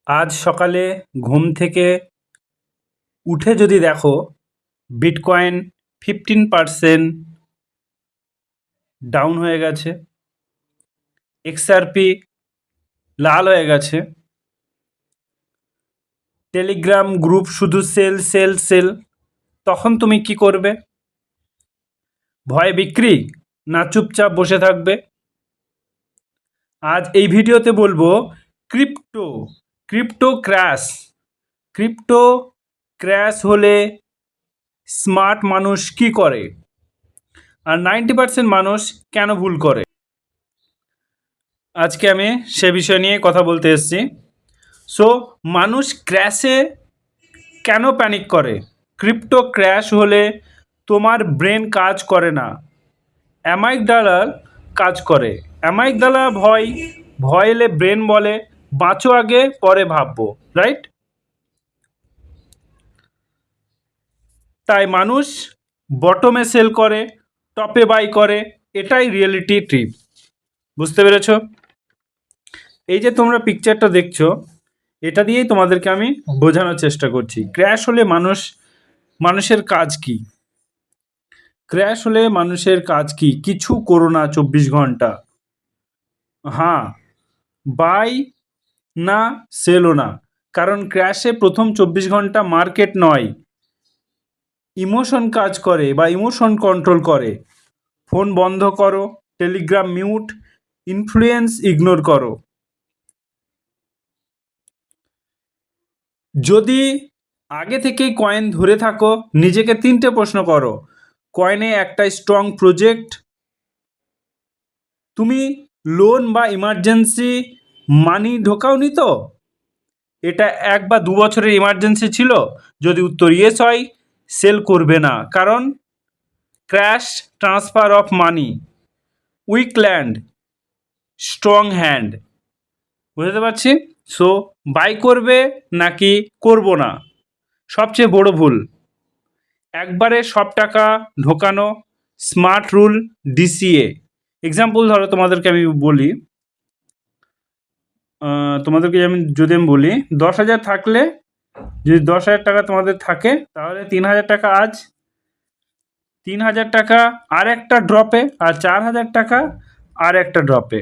আজ সকালে ঘুম থেকে উঠে যদি দেখো বিটকয়েন 15% ডাউন হয়ে গেছে, XRP লাল হয়ে গেছে, টেলিগ্রাম গ্রুপ শুধু সেল সেল সেল, তখন তুমি কি করবে? ভয় বিক্রি না চুপচাপ বসে থাকবে? আজ এই ভিডিওতে বলবো crypto crypto crash crypto crash হলে স্মার্ট মানুষ কি করে, আর 90% মানুষ কেন ভুল করে। আজকে আমি সে বিষয় নিয়ে কথা বলতে এসেছি। সো মানুষ ক্র্যাশে কেন প্যানিক করে? ক্রিপ্টো ক্র্যাশ হলে তোমার ব্রেন কাজ করে না, অ্যামাইগডালা কাজ করে। অ্যামাইগডালা ভয় এলে ব্রেন বলে বাঁচো আগে পরে ভাববো, রাইট? তাই মানুষ বটমে সেল করে, টপে বাই করে। এটাই রিয়েলিটি ট্রিপ। বুঝতে পেরেছো? এই যে তোমরা পিকচারটা দেখছো, এটা দিয়েই তোমাদেরকে আমি বোঝানোর চেষ্টা করছি। ক্র্যাশ হলে মানুষের কাজ কি? ক্র্যাশ হলে মানুষের কাজ কি? কিছু করো না 24 ঘন্টা। হ্যাঁ, বাই না সেলও না, কারণ ক্র্যাশে প্রথম 24 ঘন্টা মার্কেট নয়, ইমোশন কাজ করে বা ইমোশন কন্ট্রোল করে। ফোন বন্ধ করো, টেলিগ্রাম মিউট, ইনফ্লুয়েন্স ইগনোর করো। যদি আগে থেকেই কয়েন ধরে থাকো, নিজেকে 3টে প্রশ্ন করো। কয়েনে একটা স্ট্রং প্রজেক্ট? তুমি লোন বা ইমার্জেন্সি মানি ঢোকাওনি তো? এটা 1 বা 2 বছরের ইমার্জেন্সি ছিল? যদি উত্তর ইয়েস হয়, সেল করবে না, কারণ crash transfer of money, weak land, strong hand. বুঝতে পারছি? সো বাই করবে নাকি করব না, সবচেয়ে বড় ভুল। একবারে সব টাকা ঢোকানো, স্মার্ট রুল, DCA। এক্সাম্পল ধরো, তোমাদেরকে আমি বলি, যদি আমি বলি 10,000 থাকলে, যদি 10,000 টাকা তোমাদের থাকে, তাহলে 3,000 টাকা আজ, 3,000 টাকা আর একটা ড্রপে, আর 4,000 টাকা আর একটা ড্রপে।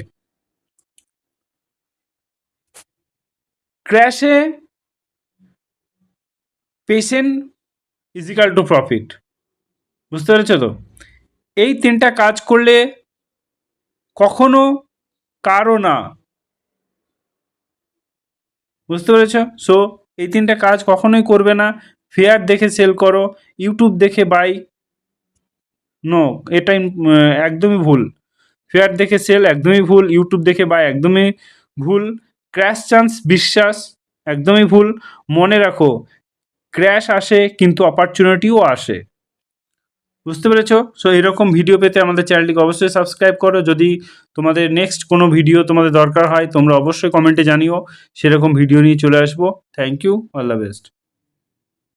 ক্র্যাশে পেশেন্ট ইজিক্যাল টু প্রফিট। বুঝতে পেরেছো তো? এই 3টা কাজ করলে কখনো কারো না। বুঝতে পেরেছো? সো এই 3টা কাজ কখনোই করবে না। ফেয়ার দেখে সেল করো, ইউটিউব দেখে বাই, নো, এটা একদমই ভুল। ফেয়ার দেখে সেল একদমই ভুল, ইউটিউব দেখে বাই একদমই ভুল, ক্র্যাশ চান্স বিশ্বাস একদমই ভুল। মনে রাখো, ক্র্যাশ আসে কিন্তু অপরচুনিটিও আসে। বুঝতে পেরেছো? সো এরকম ভিডিও পেতে আমাদের চ্যানেলটিকে অবশ্যই সাবস্ক্রাইব করো। যদি তোমাদের নেক্সট কোনো ভিডিও তোমাদের দরকার হয়, তোমরা অবশ্যই কমেন্টে জানিও, সেরকম ভিডিও নিয়ে চলে আসবো। Thank you, all the best.